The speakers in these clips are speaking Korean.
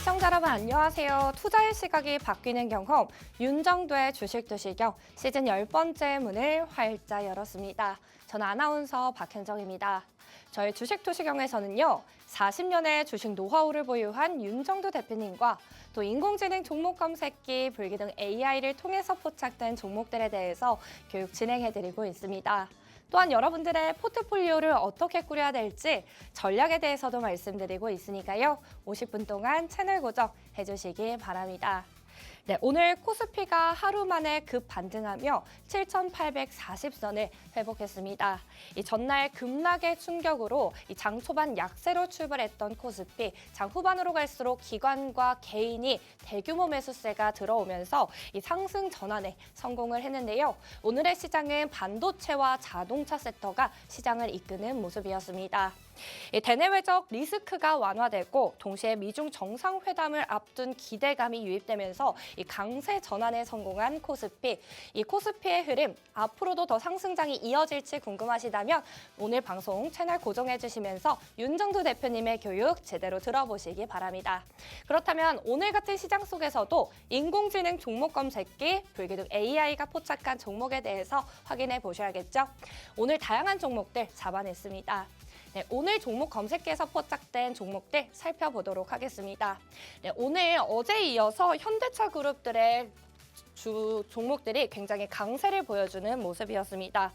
시청자 여러분 안녕하세요. 투자의 시각이 바뀌는 경험, 윤정도의 주식도시경 시즌 10번째 문을 활짝 열었습니다. 저는 아나운서 박현정입니다. 저희 주식도시경에서는요, 40년의 주식 노하우를 보유한 윤정도 대표님과 또 인공지능 종목 검색기, 불기능 AI를 통해서 포착된 종목들에 대해서 교육 진행해드리고 있습니다. 또한 여러분들의 포트폴리오를 어떻게 꾸려야 될지 전략에 대해서도 말씀드리고 있으니까요. 50분 동안 채널 고정해 주시기 바랍니다. 네, 오늘 코스피가 하루 만에 급 반등하며 7,840선을 회복했습니다. 이 전날 급락의 충격으로 장 초반 약세로 출발했던 코스피, 장 후반으로 갈수록 기관과 개인이 대규모 매수세가 들어오면서 이 상승 전환에 성공을 했는데요. 오늘의 시장은 반도체와 자동차 섹터가 시장을 이끄는 모습이었습니다. 대내외적 리스크가 완화되고 동시에 미중 정상회담을 앞둔 기대감이 유입되면서 이 강세 전환에 성공한 코스피. 이 코스피의 흐름 앞으로도 더 상승장이 이어질지 궁금하시다면 오늘 방송 채널 고정해 주시면서 윤정도 대표님의 교육 제대로 들어보시기 바랍니다. 그렇다면 오늘 같은 시장 속에서도 인공지능 종목 검색기, 불기능 AI가 포착한 종목에 대해서 확인해 보셔야겠죠. 오늘 다양한 종목들 잡아냈습니다. 네, 오늘 종목 검색기에서 포착된 종목들 살펴보도록 하겠습니다. 네, 오늘 어제에 이어서 현대차 그룹들의 주 종목들이 굉장히 강세를 보여주는 모습이었습니다.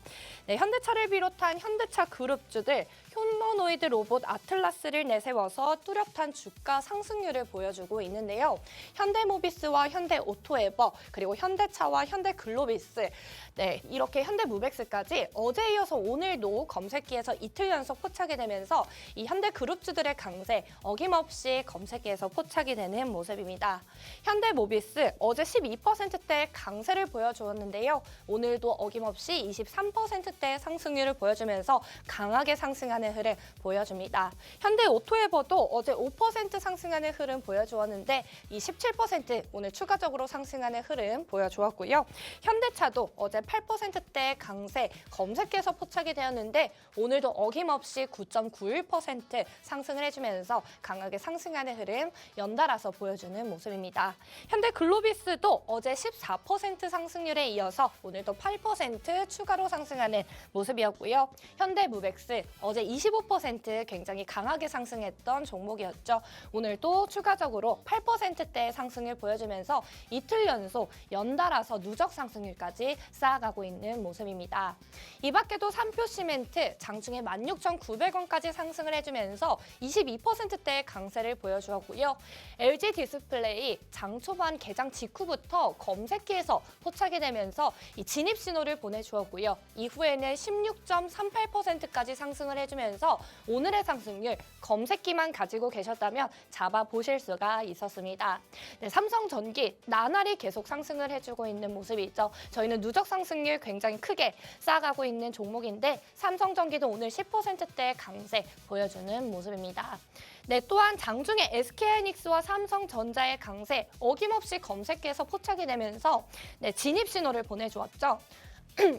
네, 현대차를 비롯한 현대차 그룹주들 휴머노이드 로봇 아틀라스를 내세워서 뚜렷한 주가 상승률을 보여주고 있는데요. 현대모비스와 현대오토에버 그리고 현대차와 현대글로비스 네, 이렇게 현대무벡스까지 어제에 이어서 오늘도 검색기에서 이틀 연속 포착이 되면서 이 현대그룹주들의 강세 어김없이 검색기에서 포착이 되는 모습입니다. 현대모비스 어제 12%대 강세를 보여주었는데요. 오늘도 어김없이 23%대 상승률을 보여주면서 강하게 상승하는 흐름 보여줍니다. 현대오토에버도 어제 5% 상승하는 흐름 보여주었는데 이 17% 오늘 추가적으로 상승하는 흐름 보여주었고요. 현대차도 어제 8%대 강세 검색기에서 포착이 되었는데 오늘도 어김없이 9.91% 상승을 해주면서 강하게 상승하는 흐름 연달아서 보여주는 모습입니다. 현대글로비스도 어제 14% 상승률에 이어서 오늘도 8% 추가로 상승하는 모습이었고요. 현대무벡스 어제 25% 굉장히 강하게 상승했던 종목이었죠. 오늘도 추가적으로 8%대 상승을 보여주면서 이틀 연속 연달아서 누적 상승률까지 쌓아가고 있는 모습입니다. 이 밖에도 삼표시멘트 장중에 16,900원까지 상승을 해주면서 22%대의 강세를 보여주었고요. LG디스플레이 장 초반 개장 직후부터 검색기에서 포착이 되면서 이 진입 신호를 보내주었고요. 이후에는 16.38%까지 상승을 해주면서 오늘의 상승률 검색기만 가지고 계셨다면 잡아보실 수가 있었습니다. 네, 삼성전기 나날이 계속 상승을 해주고 있는 모습이 있죠. 저희는 누적 상승률 굉장히 크게 쌓아가고 있는 종목인데 삼성전기도 오늘 10%대 강세 보여주는 모습입니다. 네, 또한 장중에 SK하이닉스와 삼성전자의 강세 어김없이 검색기에서 포착이 되면서 네, 진입 신호를 보내주었죠.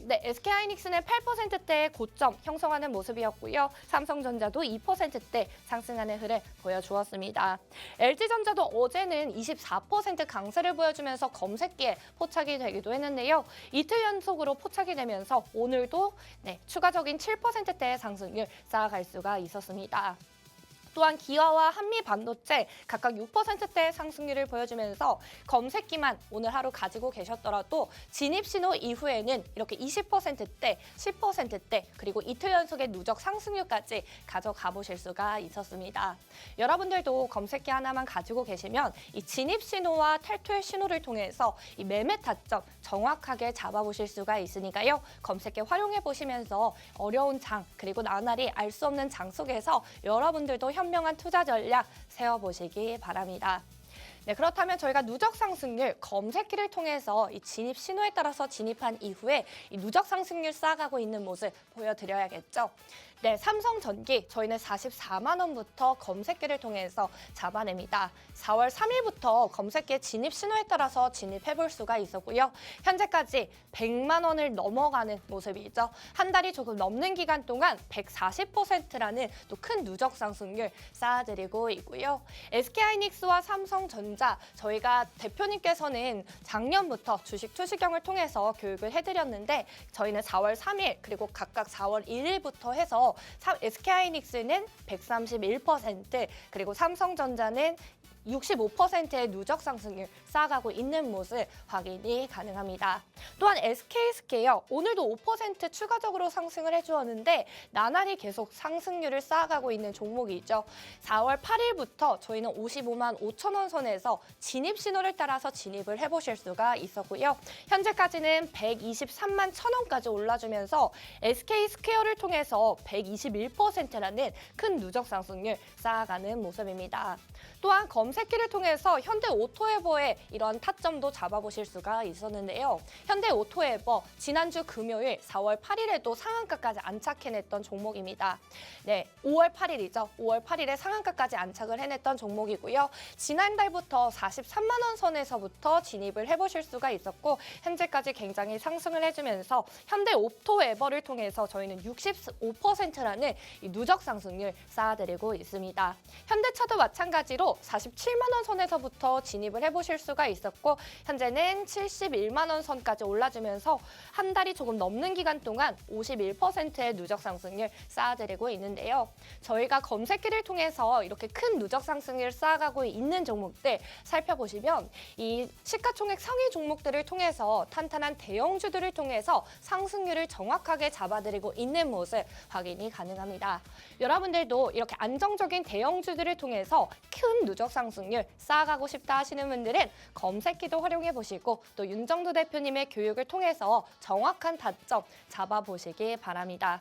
네, SK하이닉스는 8%대의 고점 형성하는 모습이었고요. 삼성전자도 2%대 상승하는 흐름 보여주었습니다. LG전자도 어제는 24% 강세를 보여주면서 검색기에 포착이 되기도 했는데요. 이틀 연속으로 포착이 되면서 오늘도 네, 추가적인 7%대의 상승률 쌓아갈 수가 있었습니다. 또한 기아와 한미반도체 각각 6%대의 상승률을 보여주면서 검색기만 오늘 하루 가지고 계셨더라도 진입신호 이후에는 이렇게 20%대, 10%대 그리고 이틀 연속의 누적 상승률까지 가져가 보실 수가 있었습니다. 여러분들도 검색기 하나만 가지고 계시면 이 진입신호와 탈퇴 신호를 통해서 이 매매 타점 정확하게 잡아보실 수가 있으니까요. 검색기 활용해 보시면서 어려운 장 그리고 나날이 알 수 없는 장 속에서 여러분들도 현명한 투자 전략 세워보시기 바랍니다. 네, 그렇다면 저희가 누적 상승률 검색기를 통해서 이 진입 신호에 따라서 진입한 이후에 이 누적 상승률 쌓아가고 있는 모습 보여드려야겠죠. 네, 삼성전기 저희는 44만 원부터 검색기를 통해서 잡아냅니다. 4월 3일부터 검색기 진입 신호에 따라서 진입해 볼 수가 있었고요. 현재까지 100만 원을 넘어가는 모습이죠. 한 달이 조금 넘는 기간 동안 140%라는 또 큰 누적 상승률 쌓아드리고 있고요. SK하이닉스와 삼성전자 저희가 대표님께서는 작년부터 주식 투시경을 통해서 교육을 해드렸는데 저희는 4월 3일 그리고 각각 4월 1일부터 해서 SK하이닉스는 131% 그리고 삼성전자는 65%의 누적 상승률 쌓아가고 있는 모습 확인이 가능합니다. 또한 SK스퀘어 오늘도 5% 추가적으로 상승을 해주었는데 나날이 계속 상승률을 쌓아가고 있는 종목이죠. 4월 8일부터 저희는 55만 5천 원 선에서 진입 신호를 따라서 진입을 해보실 수가 있었고요. 현재까지는 123만 1천 원까지 올라주면서 SK스퀘어를 통해서 121%라는 큰 누적 상승률 쌓아가는 모습입니다. 또한 검색기를 통해서 현대오토에버의 이런 타점도 잡아보실 수가 있었는데요. 현대오토에버 지난주 금요일 4월 8일에도 상한가까지 안착해냈던 종목입니다. 네, 5월 8일이죠. 5월 8일에 상한가까지 안착을 해냈던 종목이고요. 지난달부터 43만 원 선에서부터 진입을 해보실 수가 있었고 현재까지 굉장히 상승을 해주면서 현대오토에버를 통해서 저희는 65%라는 이 누적 상승률 쌓아드리고 있습니다. 현대차도 마찬가지로 47만 원 선에서부터 진입을 해보실 수가 있었고 현재는 71만 원 선까지 올라주면서 한 달이 조금 넘는 기간 동안 51%의 누적 상승률 쌓아드리고 있는데요. 저희가 검색기를 통해서 이렇게 큰 누적 상승률 쌓아가고 있는 종목들 살펴보시면 이 시가총액 상위 종목들을 통해서 탄탄한 대형주들을 통해서 상승률을 정확하게 잡아드리고 있는 모습 확인이 가능합니다. 여러분들도 이렇게 안정적인 대형주들을 통해서 큰 누적 상승률 쌓아가고 싶다 하시는 분들은 검색기도 활용해 보시고 또 윤정도 대표님의 교육을 통해서 정확한 타점 잡아보시기 바랍니다.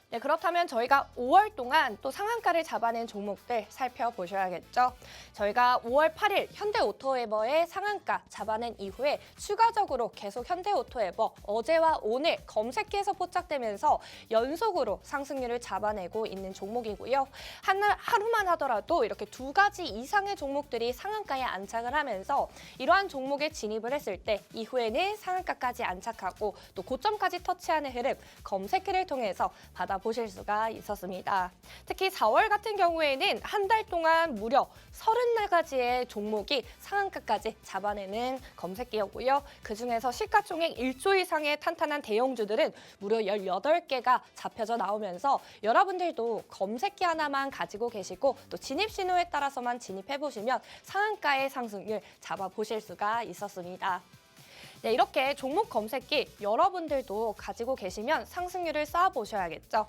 네, 그렇다면 저희가 5월 동안 또 상한가를 잡아낸 종목들 살펴보셔야겠죠. 저희가 5월 8일 현대오토에버의 상한가 잡아낸 이후에 추가적으로 계속 현대오토에버 어제와 오늘 검색기에서 포착되면서 연속으로 상승률을 잡아내고 있는 종목이고요. 하루만 하더라도 이렇게 두 가지 이상의 종목들이 상한가에 안착을 하면서 이러한 종목에 진입을 했을 때 이후에는 상한가까지 안착하고 또 고점까지 터치하는 흐름 검색기를 통해서 받아보실 수가 있었습니다. 특히 4월 같은 경우에는 한 달 동안 무려 30가지의 종목이 상한가까지 잡아내는 검색기였고요. 그중에서 시가총액 1조 이상의 탄탄한 대형주들은 무려 18개가 잡혀져 나오면서 여러분들도 검색기 하나만 가지고 계시고 또 진입 신호에 따라서만 진입해보시면 상한가의 상승률 잡아보실 수가 있었습니다. 네, 이렇게 종목 검색기 여러분들도 가지고 계시면 상승률을 쌓아보셔야겠죠.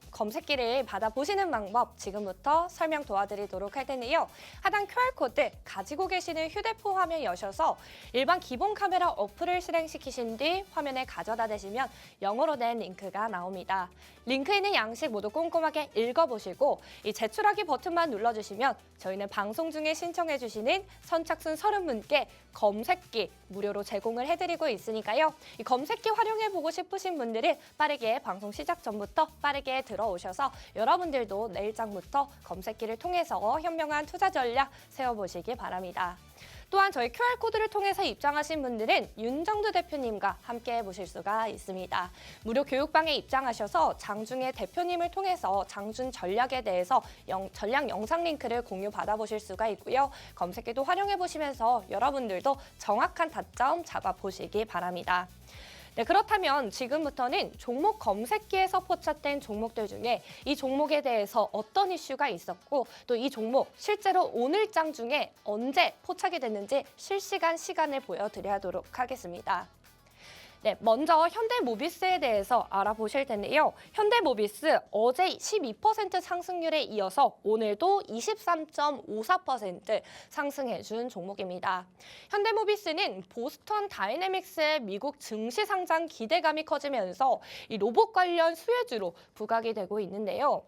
검색기를 받아보시는 방법 지금부터 설명 도와드리도록 할 텐데요. 하단 QR코드 가지고 계시는 휴대폰 화면 여셔서 일반 기본 카메라 어플을 실행시키신 뒤 화면에 가져다 대시면 영어로 된 링크가 나옵니다. 링크에 있는 양식 모두 꼼꼼하게 읽어보시고 이 제출하기 버튼만 눌러주시면 저희는 방송 중에 신청해주시는 선착순 30분께 검색기 무료로 제공을 해드리고 있으니까요. 이 검색기 활용해보고 싶으신 분들은 빠르게 방송 시작 전부터 빠르게 들어오셔서 여러분들도 내일장부터 검색기를 통해서 현명한 투자 전략 세워보시기 바랍니다. 또한 저희 QR코드를 통해서 입장하신 분들은 윤정두 대표님과 함께 해보실 수가 있습니다. 무료 교육방에 입장하셔서 장중에 대표님을 통해서 장중 전략에 대해서 전략 영상 링크를 공유 받아보실 수가 있고요. 검색기도 활용해보시면서 여러분들도 정확한 타점 잡아보시기 바랍니다. 네, 그렇다면 지금부터는 종목 검색기에서 포착된 종목들 중에 이 종목에 대해서 어떤 이슈가 있었고 또 이 종목 실제로 오늘장 중에 언제 포착이 됐는지 실시간 시간을 보여드리도록 하겠습니다. 네, 먼저 현대모비스에 대해서 알아보실 텐데요. 현대모비스 어제 12% 상승률에 이어서 오늘도 23.54% 상승해준 종목입니다. 현대모비스는 보스턴 다이내믹스의 미국 증시 상장 기대감이 커지면서 이 로봇 관련 수혜주로 부각이 되고 있는데요.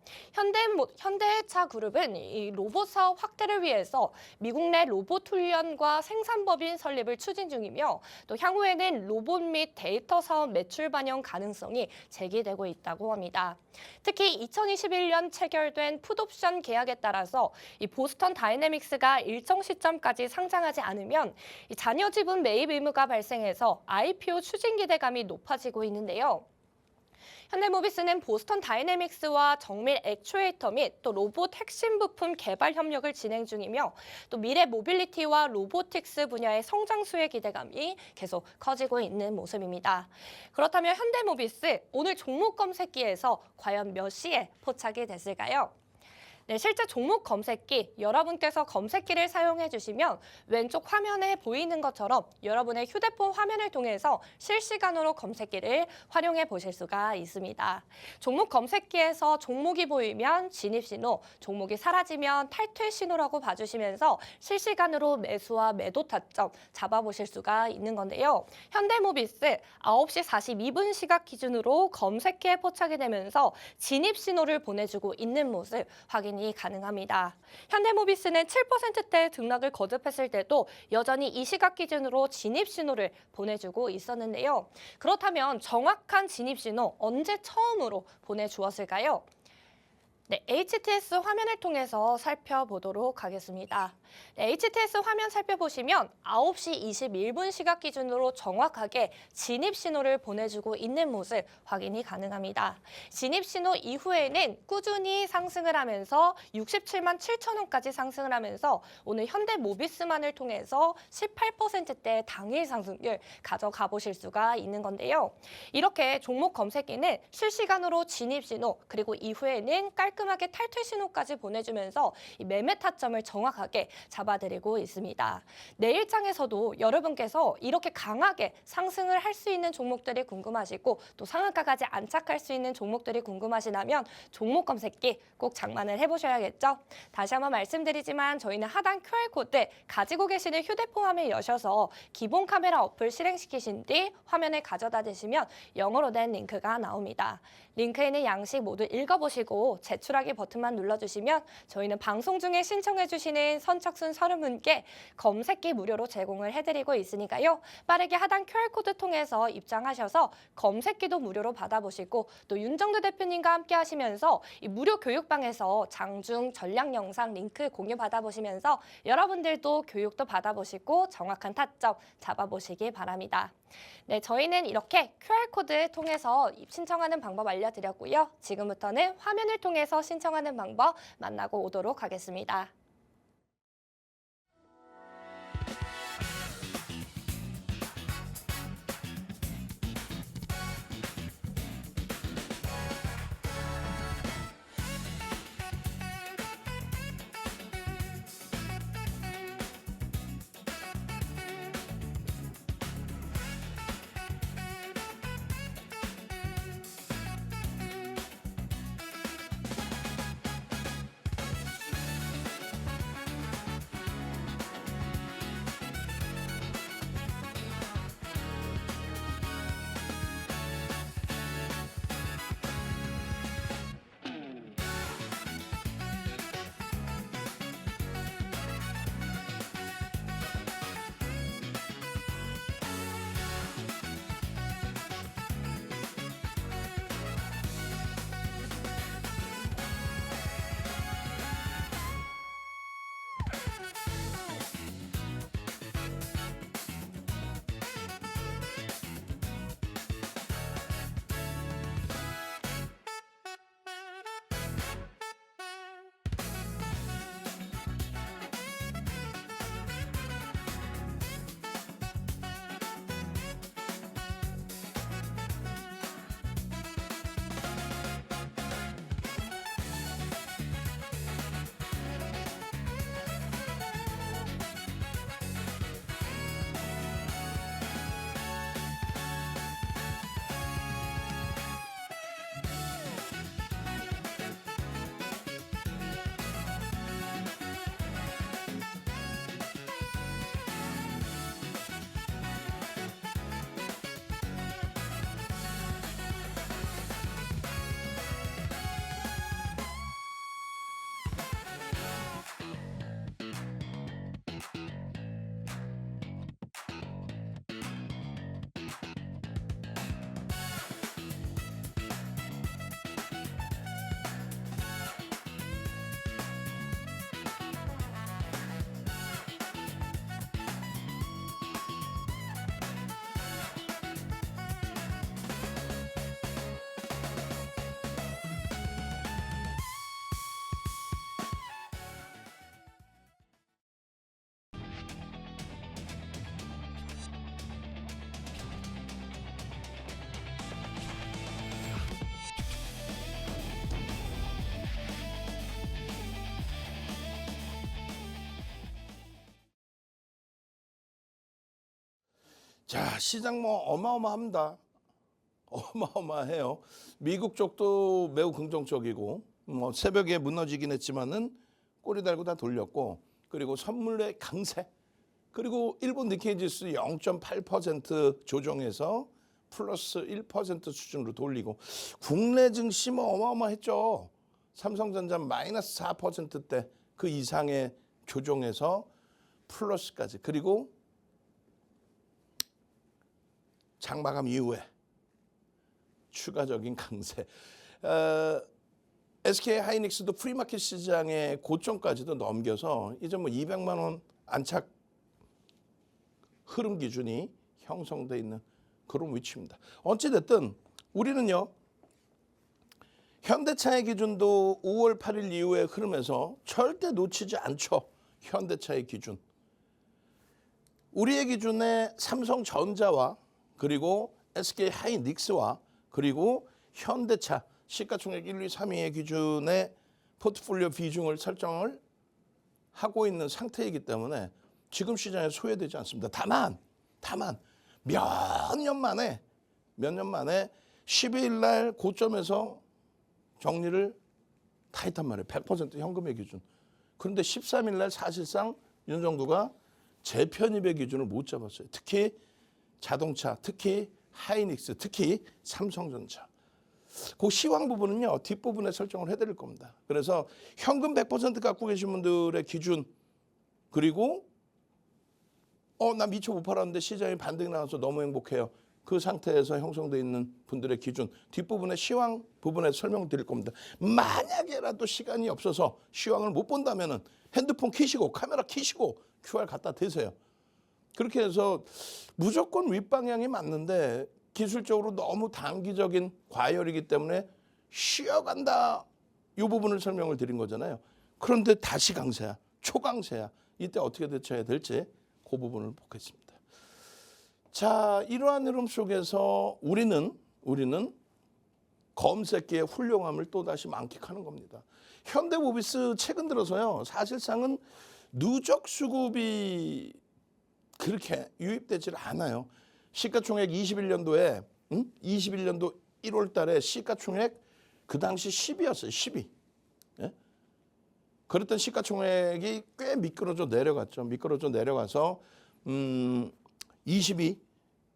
현대차 그룹은 이 로봇 사업 확대를 위해서 미국 내 로봇 훈련과 생산법인 설립을 추진 중이며 또 향후에는 로봇 및 데이터 사업 매출 반영 가능성이 제기되고 있다고 합니다. 특히 2021년 체결된 풋옵션 계약에 따라서 이 보스턴 다이내믹스가 일정 시점까지 상장하지 않으면 이 잔여 지분 매입 의무가 발생해서 IPO 추진 기대감이 높아지고 있는데요. 현대모비스는 보스턴 다이내믹스와 정밀 액추에이터 및 또 로봇 핵심 부품 개발 협력을 진행 중이며 또 미래 모빌리티와 로보틱스 분야의 성장수의 기대감이 계속 커지고 있는 모습입니다. 그렇다면 현대모비스 오늘 종목 검색기에서 과연 몇 시에 포착이 됐을까요? 네, 실제 종목 검색기, 여러분께서 검색기를 사용해 주시면 왼쪽 화면에 보이는 것처럼 여러분의 휴대폰 화면을 통해서 실시간으로 검색기를 활용해 보실 수가 있습니다. 종목 검색기에서 종목이 보이면 진입 신호, 종목이 사라지면 탈퇴 신호라고 봐주시면서 실시간으로 매수와 매도 타점 잡아보실 수가 있는 건데요. 현대모비스 9시 42분 시각 기준으로 검색기에 포착이 되면서 진입 신호를 보내주고 있는 모습 확인이 가능합니다. 현대모비스는 7%대 등락을 거듭했을 때도 여전히 이 시각 기준으로 진입 신호를 보내주고 있었는데요. 그렇다면 정확한 진입 신호 언제 처음으로 보내주었을까요? 네, HTS 화면을 통해서 살펴보도록 하겠습니다. 네, HTS 화면 살펴보시면 9시 21분 시각 기준으로 정확하게 진입 신호를 보내주고 있는 모습 확인이 가능합니다. 진입 신호 이후에는 꾸준히 상승을 하면서 67만 7천 원까지 상승을 하면서 오늘 현대모비스만을 통해서 18%대 당일 상승률 가져가 보실 수가 있는 건데요. 이렇게 종목 검색기는 실시간으로 진입 신호 그리고 이후에는 깔끔하게 탈퇴 신호까지 보내주면서 이 매매 타점을 정확하게 잡아드리고 있습니다. 내일장에서도 여러분께서 이렇게 강하게 상승을 할 수 있는 종목들이 궁금하시고 또 상한가까지 안착할 수 있는 종목들이 궁금하시다면 종목 검색기 꼭 장만을 해보셔야겠죠. 다시 한번 말씀드리지만 저희는 하단 QR코드 가지고 계시는 휴대폰 화면 여셔서 기본 카메라 어플 실행시키신 뒤 화면에 가져다 대시면 영어로 된 링크가 나옵니다. 링크에 있는 양식 모두 읽어보시고 제출하기 버튼만 눌러주시면 저희는 방송 중에 신청해주시는 선착순 30분께 검색기 무료로 제공을 해드리고 있으니까요. 빠르게 하단 QR코드 통해서 입장하셔서 검색기도 무료로 받아보시고 또 윤정두 대표님과 함께 하시면서 이 무료 교육방에서 장중 전략 영상 링크 공유 받아보시면서 여러분들도 교육도 받아보시고 정확한 타점 잡아보시기 바랍니다. 네, 저희는 이렇게 QR코드 통해서 신청하는 방법 알려드렸고요. 지금부터는 화면을 통해서 신청하는 방법 만나고 오도록 하겠습니다. 자, 시장 뭐 어마어마합니다. 어마어마해요. 미국 쪽도 매우 긍정적이고 뭐 새벽에 무너지긴 했지만은 꼬리 달고 다 돌렸고, 그리고 선물의 강세, 그리고 일본 니케이 지수 0.8% 조정해서 플러스 1% 수준으로 돌리고, 국내 증시 뭐 어마어마했죠. 삼성전자 마이너스 4%대 그 이상의 조정해서 플러스까지, 그리고 장마감 이후에 추가적인 강세. SK 하이닉스도 프리마켓 시장의 고점까지도 넘겨서 이제 뭐 200만 원 안착 흐름 기준이 형성돼 있는 그런 위치입니다. 어찌됐든 우리는요, 현대차의 기준도 5월 8일 이후의 흐름에서 절대 놓치지 않죠. 현대차의 기준. 우리의 기준에 삼성전자와 그리고 SK 하이닉스와 그리고 현대차 시가총액 1, 2, 3위의 기준에 포트폴리오 비중을 설정을 하고 있는 상태이기 때문에 지금 시장에 소외되지 않습니다. 다만 몇 년 만에 12일 날 고점에서 정리를 다 했단 말이에요. 100% 현금의 기준. 그런데 13일 날 사실상 윤정부가 재편입의 기준을 못 잡았어요. 특히 자동차, 특히 하이닉스, 특히 삼성전자. 그 시황 부분은요, 뒷부분에 설정을 해드릴 겁니다. 그래서 현금 100% 갖고 계신 분들의 기준, 그리고 나 미처 못 팔았는데 시장에 반등이 나와서 너무 행복해요. 그 상태에서 형성되어 있는 분들의 기준, 뒷부분의 시황 부분에 설명드릴 겁니다. 만약에라도 시간이 없어서 시황을 못 본다면은 핸드폰 켜시고 카메라 켜시고 QR 갖다 대세요. 그렇게 해서 무조건 윗방향이 맞는데 기술적으로 너무 단기적인 과열이기 때문에 쉬어간다. 이 부분을 설명을 드린 거잖아요. 그런데 다시 강세야. 초강세야. 이때 어떻게 대처해야 될지 그 부분을 보겠습니다. 자, 이러한 흐름 속에서 우리는 검색기의 훌륭함을 또다시 만끽하는 겁니다. 현대모비스 최근 들어서요, 사실상은 누적 수급이 그렇게 유입되질 않아요. 시가총액 21년도에 21년도 1월 달에 시가총액 그 당시 10위였어요. 10위. 예? 그랬던 시가총액이 꽤 미끄러져 내려갔죠. 미끄러져 내려가서 20위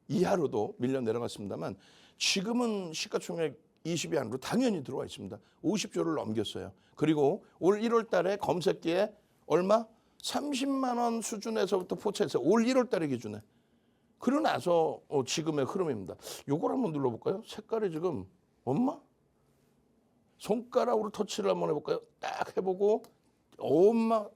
이하로도 밀려 내려갔습니다만 지금은 시가총액 20위 안으로 당연히 들어와 있습니다. 50조를 넘겼어요. 그리고 올 1월 달에 검색기에 얼마? 30만 원 수준에서부터 포착했어요. 올 1월 달의 기준에. 그러고 나서 지금의 흐름입니다. 요걸 한번 눌러볼까요? 색깔이 지금 엄마? 손가락으로 터치를 한번 해볼까요? 딱 해보고 엄마.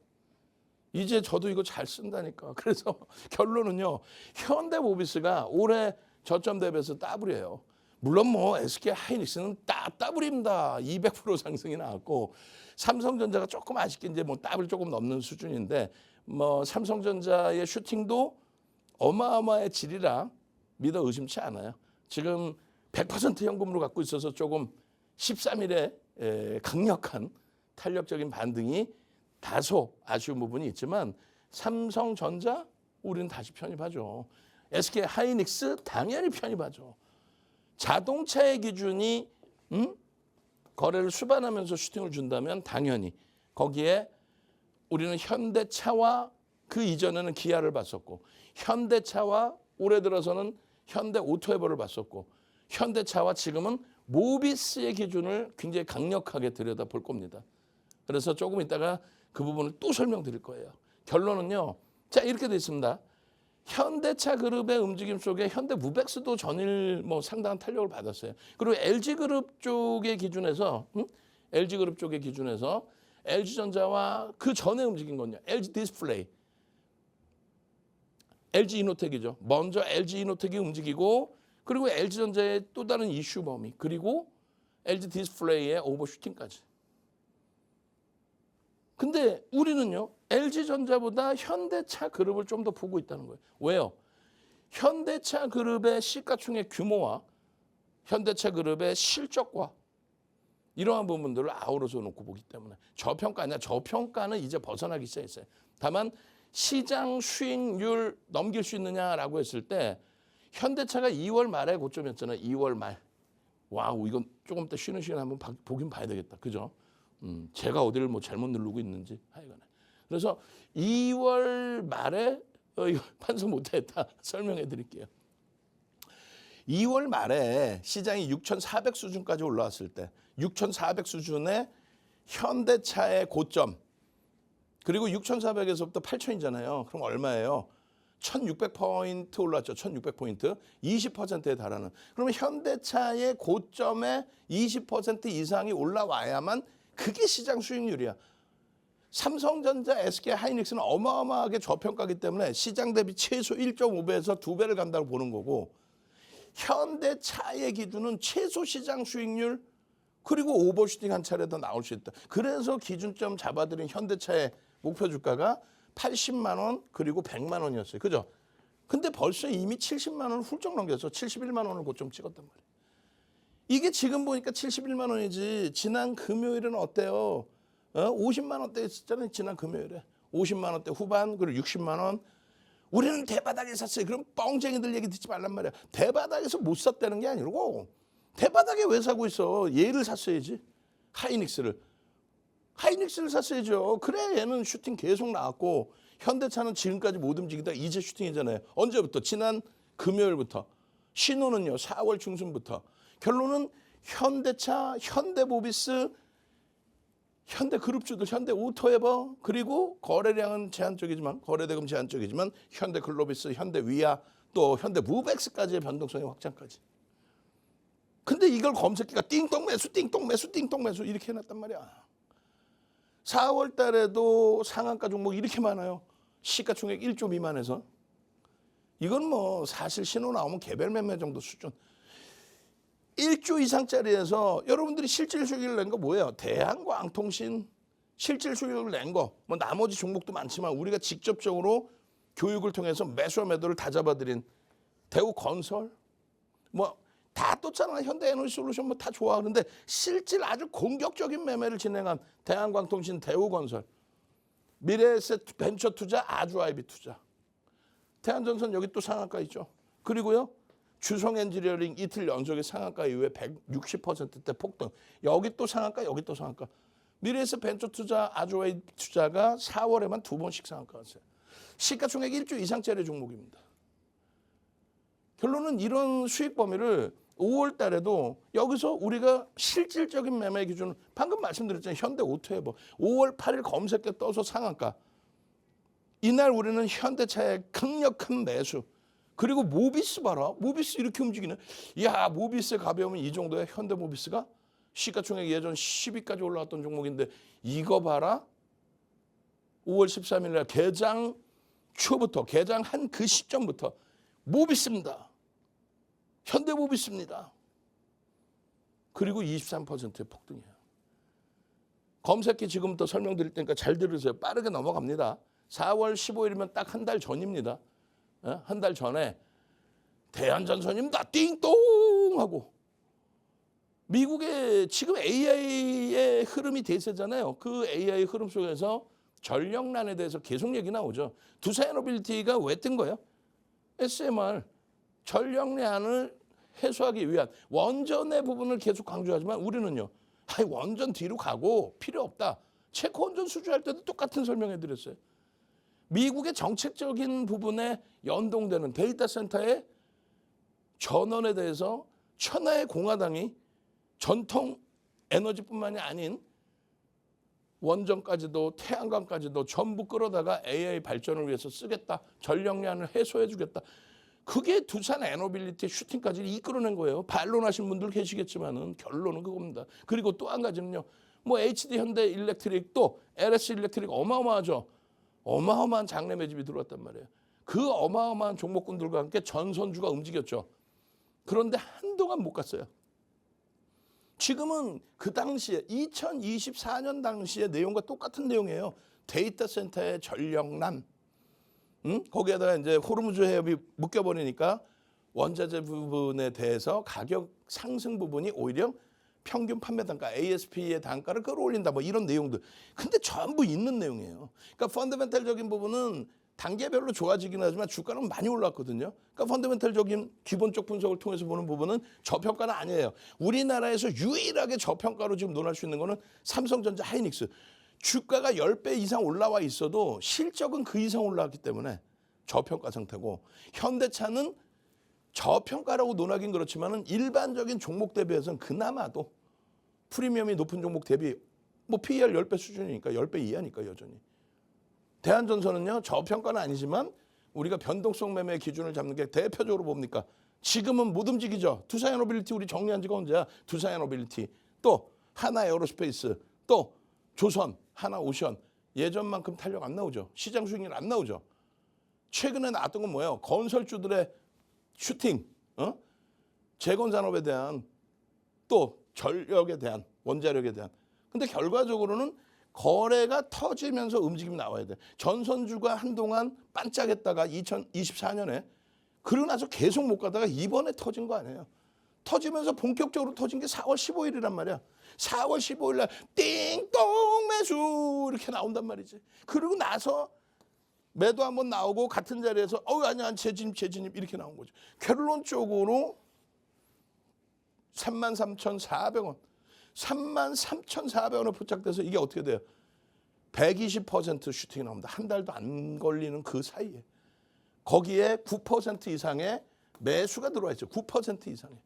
이제 저도 이거 잘 쓴다니까. 그래서 결론은요, 현대모비스가 올해 저점 대비해서 더블이에요. 물론 뭐 SK 하이닉스는 더블입니다. 200% 상승이 나왔고, 삼성전자가 조금 아쉽게 이제 뭐 더블 조금 넘는 수준인데, 뭐 삼성전자의 슈팅도 어마어마해지리라 믿어 의심치 않아요. 지금 100% 현금으로 갖고 있어서 조금 13일에 강력한 탄력적인 반등이 다소 아쉬운 부분이 있지만, 삼성전자 우리는 다시 편입하죠. SK 하이닉스 당연히 편입하죠. 자동차의 기준이 거래를 수반하면서 슈팅을 준다면 당연히 거기에 우리는 현대차와 그 이전에는 기아를 봤었고, 현대차와 올해 들어서는 현대오토에버를 봤었고, 현대차와 지금은 모비스의 기준을 굉장히 강력하게 들여다볼 겁니다. 그래서 조금 있다가 그 부분을 또 설명드릴 거예요. 결론은요, 자, 이렇게 돼 있습니다. 현대차 그룹의 움직임 속에 현대무벡스도 전일 뭐 상당한 탄력을 받았어요. 그리고 LG그룹 쪽의 기준에서 LG그룹 쪽의 기준에서 LG전자와 그 전에 움직인 건요, LG 디스플레이, LG 이노텍이죠. 먼저 LG 이노텍이 움직이고, 그리고 LG전자의 또 다른 이슈 범위, 그리고 LG 디스플레이의 오버슈팅까지. 근데 우리는요, LG전자보다 현대차 그룹을 좀 더 보고 있다는 거예요. 왜요? 현대차 그룹의 시가총액 규모와 현대차 그룹의 실적과 이러한 부분들을 아우러져 놓고 보기 때문에 저평가 아니야. 저평가는 이제 벗어나기 시작했어요. 다만 시장 수익률 넘길 수 있느냐라고 했을 때 현대차가 2월 말에 고점이었잖아요. 2월 말. 와우, 이건 조금 더 쉬는 시간에 한번 보긴 봐야 되겠다. 그죠? 제가 어디를 뭐 잘못 누르고 있는지 하여간에. 그래서 2월 말에 이거 환수 못했다 설명해 드릴게요. 2월 말에 시장이 6,400 수준까지 올라왔을 때 6,400 수준의 현대차의 고점 그리고 6,400에서부터 8,000이잖아요. 그럼 얼마예요? 1,600포인트 올랐죠. 1,600포인트. 20%에 달하는. 그러면 현대차의 고점에 20% 이상이 올라와야만 그게 시장 수익률이야. 삼성전자, SK 하이닉스는 어마어마하게 저평가기 때문에 시장 대비 최소 1.5배에서 2배를 간다고 보는 거고 현대차의 기준은 최소 시장 수익률 그리고 오버슈팅 한 차례 더 나올 수 있다. 그래서 기준점 잡아드린 현대차의 목표 주가가 80만 원 그리고 100만 원이었어요. 그죠? 근데 벌써 이미 70만 원을 훌쩍 넘겨서 71만 원을 고점 찍었단 말이에요. 이게 지금 보니까 71만 원이지 지난 금요일은 어때요? 50만 원대였잖아요. 지난 금요일에. 50만 원대 후반 그리고 60만 원. 우리는 대바닥에 샀어요. 그럼 뻥쟁이들 얘기 듣지 말란 말이야. 대바닥에서 못 샀다는 게 아니고 대바닥에 왜 사고 있어? 얘를 샀어야지. 하이닉스를 샀어야죠. 그래 얘는 슈팅 계속 나왔고 현대차는 지금까지 못 움직이다 이제 슈팅이잖아요. 언제부터? 지난 금요일부터. 신호는요 4월 중순부터. 결론은 현대차, 현대모비스, 현대그룹주들, 현대오토에버 그리고 거래량은 제한적이지만 거래대금 제한적이지만 현대글로비스, 현대위아 또 현대무백스까지의 변동성의 확장까지. 근데 이걸 검색기가 띵동 매수, 띵동 매수, 띵동 매수 이렇게 해놨단 말이야. 4월 달에도 상한가 종목 이렇게 많아요. 시가총액 1조 미만에서. 이건 뭐 사실 신호 나오면 개별 매매 정도 수준. 1조 이상짜리에서 여러분들이 실질 수익을 낸 거 뭐예요? 대한광통신 실질 수익을 낸 거. 뭐 나머지 종목도 많지만 우리가 직접적으로 교육을 통해서 매수와 매도를 다 잡아드린 대우건설 뭐 다 떴잖아. 현대에너지솔루션 뭐 다 좋아. 그런데 실질 아주 공격적인 매매를 진행한 대한광통신, 대우건설, 미래에셋 벤처투자, 아주아이비 투자, 대한전선 여기 또 상한가 있죠. 그리고요. 주성엔지니어링 이틀 연속의 상한가 이후에 160%대 폭등. 여기 또 상한가, 여기 또 상한가. 미래에셋 벤처투자, 아주아이비 투자가 4월에만 2번씩 상한가 왔어요. 시가총액 1조 이상짜리 종목입니다. 결론은 이런 수익 범위를 5월 달에도 여기서 우리가 실질적인 매매 기준을 방금 말씀드렸잖아요. 현대오토에버 5월 8일 검색에 떠서 상한가. 이날 우리는 현대차의 강력한 매수. 그리고 모비스 봐라. 모비스 이렇게 움직이네. 야, 모비스에 가벼우면 이 정도야. 현대모비스가 시가총액 예전 10위까지 올라왔던 종목인데 이거 봐라. 5월 13일 날 개장 초부터 개장한 그 시점부터 모비스입니다. 현대모비스입니다. 그리고 23%의 폭등이에요. 검색기 지금부터 설명드릴 테니까 잘 들으세요. 빠르게 넘어갑니다. 4월 15일이면 딱 한 달 전입니다. 한 달 전에 대한전선입니다. 띵동 하고 미국의 지금 AI의 흐름이 대세잖아요. 그 AI 흐름 속에서 전력난에 대해서 계속 얘기 나오죠. 두산에너빌리티가 왜 뜬 거예요? SMR 전력난을 해소하기 위한 원전의 부분을 계속 강조하지만 우리는요. 원전 뒤로 가고 필요 없다. 체코 원전 수주할 때도 똑같은 설명해 드렸어요. 미국의 정책적인 부분에 연동되는 데이터 센터의 전원에 대해서 천하의 공화당이 전통 에너지뿐만이 아닌 원전까지도 태양광까지도 전부 끌어다가 AI 발전을 위해서 쓰겠다. 전력난을 해소해 주겠다. 그게 두산 에너빌리티 슈팅까지 이끌어낸 거예요. 반론하신 분들 계시겠지만은 결론은 그겁니다. 그리고 또 한 가지는요. 뭐 HD 현대 일렉트릭 또 LS 일렉트릭 어마어마하죠. 어마어마한 장내 매집이 들어왔단 말이에요. 그 어마어마한 종목군들과 함께 전선주가 움직였죠. 그런데 한동안 못 갔어요. 지금은 그 당시에 2024년 당시의 내용과 똑같은 내용이에요. 데이터 센터의 전력난. 거기에다가 이제 호르무즈 해협이 묶여버리니까 원자재 부분에 대해서 가격 상승 부분이 오히려 평균 판매 단가, ASP의 단가를 끌어올린다. 뭐 이런 내용들. 근데 전부 있는 내용이에요. 그러니까 펀더멘탈적인 부분은 단계별로 좋아지긴 하지만 주가는 많이 올랐거든요. 그러니까 펀더멘털적인 기본적 분석을 통해서 보는 부분은 저평가는 아니에요. 우리나라에서 유일하게 저평가로 지금 논할 수 있는 거는 삼성전자, 하이닉스. 주가가 10배 이상 올라와 있어도 실적은 그 이상 올라왔기 때문에 저평가 상태고, 현대차는 저평가라고 논하긴 그렇지만은 일반적인 종목 대비해서는 그나마도 프리미엄이 높은 종목 대비 뭐 PER 10배 수준이니까 10배 이하니까 여전히. 대한전선은요, 저평가는 아니지만 우리가 변동성 매매 기준을 잡는 게 대표적으로 뭡니까? 지금은 못 움직이죠. 두산에너빌리티 우리 정리한 지가 언제야? 두산에너빌리티, 또 하나에어로스페이스, 또 조선, 하나오션. 예전만큼 탄력 안 나오죠. 시장 수익률 안 나오죠. 최근에 나왔던 건 뭐예요? 건설주들의 슈팅, 재건산업에 대한, 또 전력에 대한, 원자력에 대한. 근데 결과적으로는 거래가 터지면서 움직임이 나와야 돼. 전선주가 한동안 반짝했다가 2024년에 그러고 나서 계속 못 가다가 이번에 터진 거 아니에요. 터지면서 본격적으로 터진 게 4월 15일이란 말이야. 4월 15일 날 띵동 매수 이렇게 나온단 말이지. 그러고 나서 매도 한번 나오고 같은 자리에서 아니야 재진입 이렇게 나온 거죠. 결론적으로 33,400원. 33,400원에 포착돼서 이게 어떻게 돼요? 120% 슈팅이 나옵니다. 한 달도 안 걸리는 그 사이에. 거기에 9% 이상의 매수가 들어와 있죠. 9% 이상의.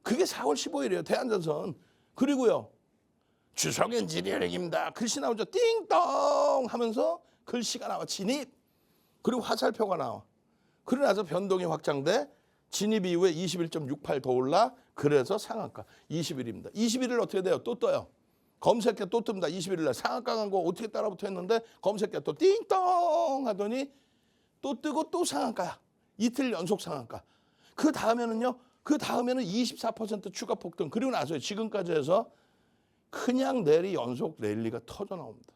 그게 4월 15일이에요. 대한전선. 그리고요. 주석 엔지니어링입니다. 글씨 나오죠. 띵동 하면서 글씨가 나와. 진입. 그리고 화살표가 나와. 그러고 나서 변동이 확장돼. 진입 이후에 21.68 더 올라. 그래서 상한가 20일입니다. 21일 어떻게 돼요? 또 떠요. 검색해 또 뜹니다. 21일 날 상한가 간 거 어떻게 따라붙어 했는데 검색해 또 띵동 하더니 또 뜨고 또 상한가야. 이틀 연속 상한가. 그 다음에는요. 그 다음에는 24% 추가 폭등. 그리고 나서 지금까지 해서 그냥 내리 연속 랠리가 터져 나옵니다.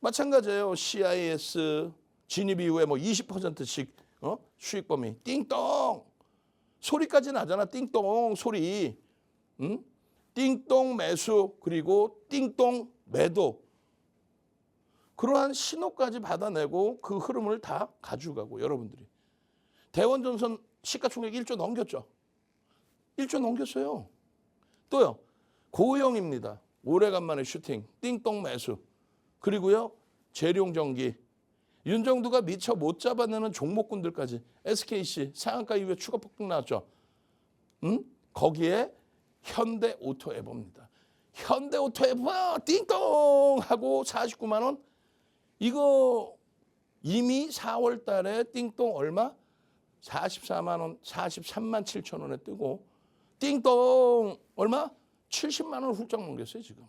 마찬가지예요. CIS 진입 이후에 뭐 20%씩 수익 범위 띵동. 소리까지 나잖아. 띵동 소리. 띵동 매수 그리고 띵동 매도. 그러한 신호까지 받아내고 그 흐름을 다 가져가고 여러분들이. 대원전선 시가총액 1조 넘겼죠. 1조 넘겼어요. 또요. 고영입니다. 오래간만에 슈팅. 띵동 매수. 그리고요. 재룡전기. 윤정두가 미처 못 잡아내는 종목군들까지 SKC 상한가 이후에 추가 폭등 나왔죠. 거기에 현대오토에버입니다. 현대오토에버 띵동 하고 49만 원. 이거 이미 4월 달에 띵동 얼마? 44만 원, 43만 7천 원에 뜨고 띵동 얼마? 70만 원 훌쩍 넘겼어요 지금.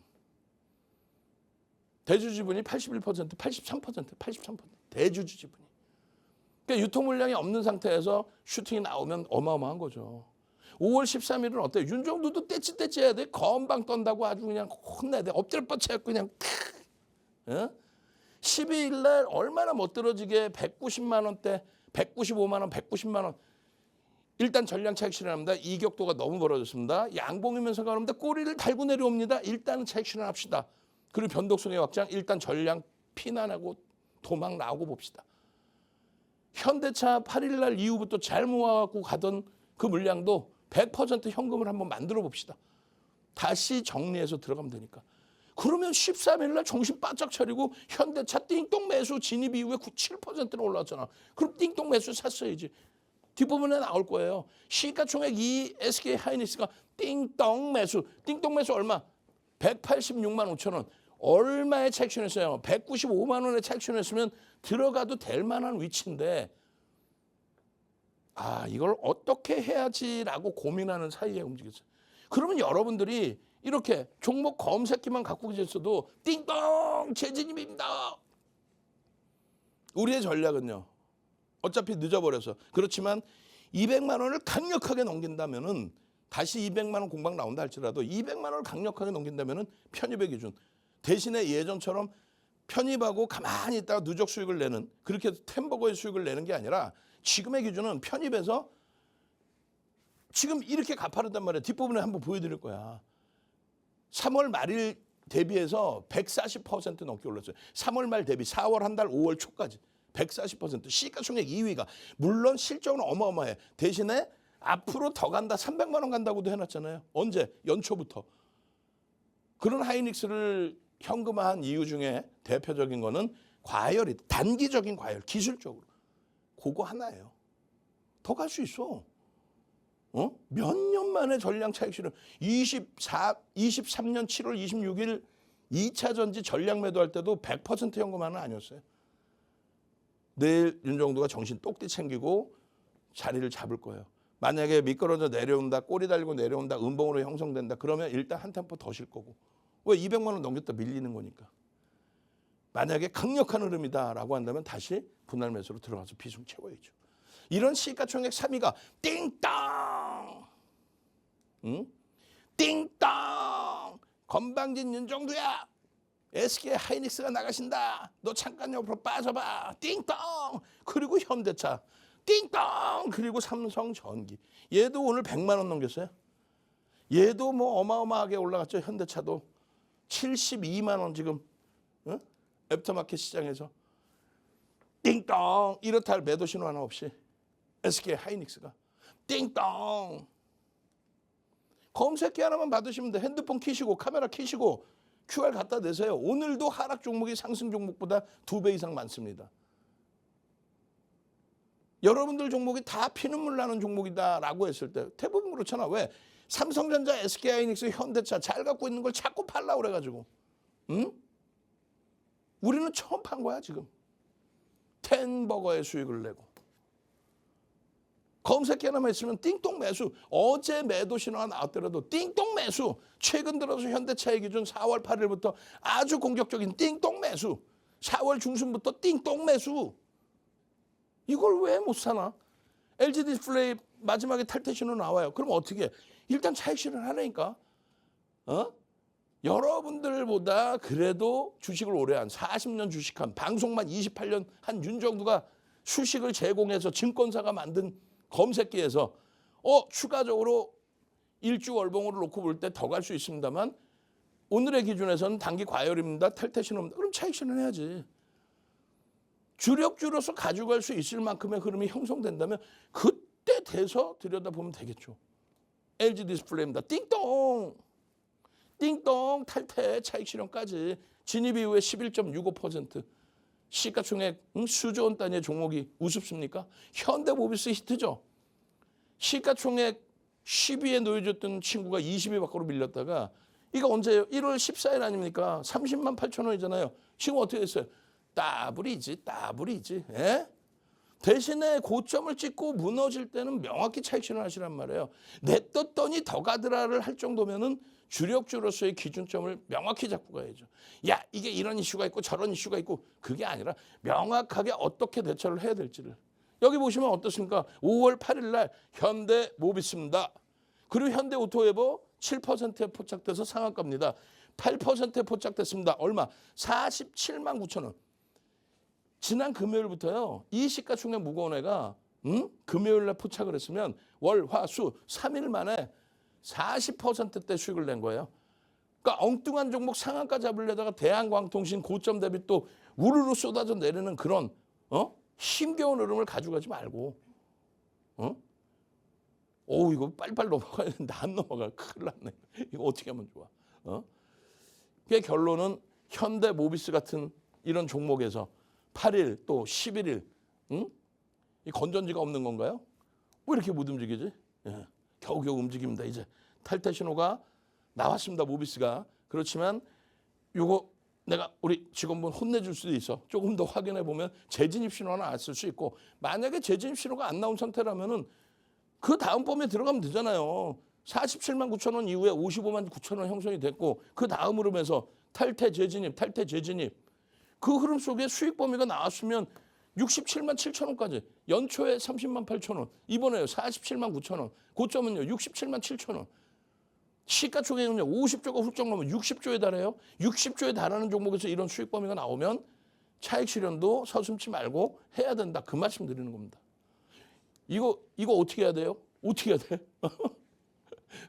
대주주 지분이 81%, 83%. 대주주 지분이. 그러니까 유통 물량이 없는 상태에서 슈팅이 나오면 어마어마한 거죠. 5월 13일은 어때요? 윤정두도 떼찌 해야 돼. 건방 떤다고 아주 그냥 혼내야 돼. 엎드려 뻗쳐갖고 그냥 12일 날 얼마나 멋들어지게 190만 원대, 195만 원, 190만 원. 일단 전량 차익 실현합니다. 이격도가 너무 벌어졌습니다. 양봉이면 상관없는데 꼬리를 달고 내려옵니다. 일단은 차익 실현합시다. 그리고 변동성의 확장, 일단 전량 피난하고 도망 나오고 봅시다. 현대차 8일 날 이후부터 잘 모아갖고 가던 그 물량도 100% 현금을 한번 만들어 봅시다. 다시 정리해서 들어가면 되니까. 그러면 13일 날 정신 바짝 차리고 현대차 띵동 매수 진입 이후에 7%로 올라왔잖아. 그럼 띵동 매수 샀어야지. 뒷부분에 나올 거예요. 시가총액 2 SK 하이닉스가 띵동 매수 얼마? 186만 5천 원. 얼마에 차익 실현했어요? 195만 원에 차익 실현했으면 들어가도 될 만한 위치인데 이걸 어떻게 해야지라고 고민하는 사이에 움직였어요. 그러면 여러분들이 이렇게 종목 검색기만 갖고 계셨어도 띵동 재진입입니다. 우리의 전략은요. 어차피 늦어버려서. 그렇지만 200만 원을 강력하게 넘긴다면은 다시 200만 원 공방 나온다 할지라도 200만 원을 강력하게 넘긴다면은 편입의 기준. 대신에 예전처럼 편입하고 가만히 있다가 누적 수익을 내는 그렇게 템버거의 수익을 내는 게 아니라 지금의 기준은 편입해서 지금 이렇게 가파르단 말이에요. 뒷부분에 한번 보여드릴 거야. 3월 말일 대비해서 140% 넘게 올랐어요. 3월 말 대비 4월 한 달 5월 초까지 140% 시가총액 2위가 물론 실적은 어마어마해. 대신에 앞으로 더 간다 300만 원 간다고도 해놨잖아요. 언제? 연초부터. 그런 하이닉스를 현금화한 이유 중에 대표적인 거는 과열이 단기적인 과열 기술적으로 그거 하나예요. 더 갈 수 있어. 몇 년 만에 전량 차익 실현. 23년 7월 26일 2차 전지 전량 매도할 때도 100% 현금화는 아니었어요. 내일 윤정도가 정신 똑띠 챙기고 자리를 잡을 거예요. 만약에 미끄러져 내려온다, 꼬리 달고 내려온다, 음봉으로 형성된다. 그러면 일단 한 템포 더 쉴 거고. 왜 200만 원 넘겼다 밀리는 거니까. 만약에 강력한 흐름이다라고 한다면 다시 분할 매수로 들어가서 비중 채워야죠. 이런 시가총액 3위가 띵땅, 띵땅, 건방진 윤정도야. SK 하이닉스가 나가신다. 너 잠깐 옆으로 빠져봐. 띵땅. 그리고 현대차. 띵땅. 그리고 삼성전기. 얘도 오늘 100만 원 넘겼어요. 얘도 뭐 어마어마하게 올라갔죠. 현대차도 72만 원 지금 애프터마켓 시장에서 띵땅. 이렇다 할 매도 신호 하나 없이 SK 하이닉스가 띵땅. 검색기 하나만 받으시면 돼. 핸드폰 키시고 카메라 키시고 QR 갖다 대세요. 오늘도 하락 종목이 상승 종목보다 2배 이상 많습니다. 여러분들 종목이 다 피눈물 나는 종목이다라고 했을 때 대부분 그렇잖아. 왜? 삼성전자, SK하이닉스, 현대차 잘 갖고 있는 걸 자꾸 팔라고 그래가지고. 응? 우리는 처음 판 거야 지금. 텐버거의 수익을 내고. 검색기 하나만 있으면 띵동 매수. 어제 매도 신호가 나왔더라도 띵동 매수. 최근 들어서 현대차의 기준 4월 8일부터 아주 공격적인 띵동 매수. 4월 중순부터 띵동 매수. 이걸 왜 못 사나? LG 디스플레이 마지막에 탈퇴 신호 나와요. 그럼 어떻게 해? 일단 차익 실현하라니까. 여러분들보다 그래도 주식을 오래 한 40년 주식한 방송만 28년 한 윤정도가 수식을 제공해서 증권사가 만든 검색기에서 추가적으로 일주월봉으로 놓고 볼 때 더 갈 수 있습니다만 오늘의 기준에서는 단기 과열입니다. 탈퇴 신호입니다. 그럼 차익 실현해야지. 주력주로서 가져갈 수 있을 만큼의 흐름이 형성된다면 그때 돼서 들여다보면 되겠죠. LG 디스플레이입니다. 띵동. 띵동 탈퇴 차익 실현까지 진입 이후에 11.65%. 시가총액 수조 원 단위의 종목이 우습습니까? 현대모비스 히트죠. 시가총액 10위에 놓여졌던 친구가 20위 밖으로 밀렸다가 이거 언제예요? 1월 14일 아닙니까? 30만 8천 원이잖아요. 지금 어떻게 됐어요? 따블이지. 에? 대신에 고점을 찍고 무너질 때는 명확히 차익 실현하시란 말이에요. 냈떴더니 더 가더라를 할 정도면은 주력주로서의 기준점을 명확히 잡고 가야죠. 야, 이게 이런 이슈가 있고 저런 이슈가 있고 그게 아니라 명확하게 어떻게 대처를 해야 될지를. 여기 보시면 어떻습니까? 5월 8일 날 현대모비스입니다. 그리고 현대오토웨버 7%에 포착돼서 상한가입니다. 8%에 포착됐습니다. 얼마? 47만 9천 원. 지난 금요일부터요. 이 시가총액 무거운 애가 금요일 날 포착을 했으면 월, 화, 수 3일 만에 40%대 수익을 낸 거예요. 그러니까 엉뚱한 종목 상한가 잡으려다가 대한광통신 고점 대비 또 우르르 쏟아져 내리는 그런 힘겨운 흐름을 가져가지 말고 이거 빨리빨리 넘어가야 되는데 안 넘어가. 큰일 났네. 이거 어떻게 하면 좋아. 그 결론은 현대모비스 같은 이런 종목에서 8일 또 11일 이 건전지가 없는 건가요? 왜 이렇게 못 움직이지? 예. 겨우겨우 움직입니다. 이제 탈퇴 신호가 나왔습니다. 모비스가. 그렇지만 요거 내가 우리 직원분 혼내줄 수도 있어. 조금 더 확인해 보면 재진입 신호가 나왔을 수 있고 만약에 재진입 신호가 안 나온 상태라면은 그 다음 범위에 들어가면 되잖아요. 47만 9천 원 이후에 55만 9천 원 형성이 됐고 그 다음 흐름에서 탈퇴 재진입 그 흐름 속에 수익 범위가 나왔으면 67만 7천 원까지 연초에 30만 8천 원 이번에요 47만 9천 원 고점은요 67만 7천 원 시가총액은요 50조가 훌쩍 넘으면 60조에 달해요. 60조에 달하는 종목에서 이런 수익 범위가 나오면 차익 실현도 서슴지 말고 해야 된다. 그 말씀 드리는 겁니다. 이거 어떻게 해야 돼요? 어떻게 해야 돼?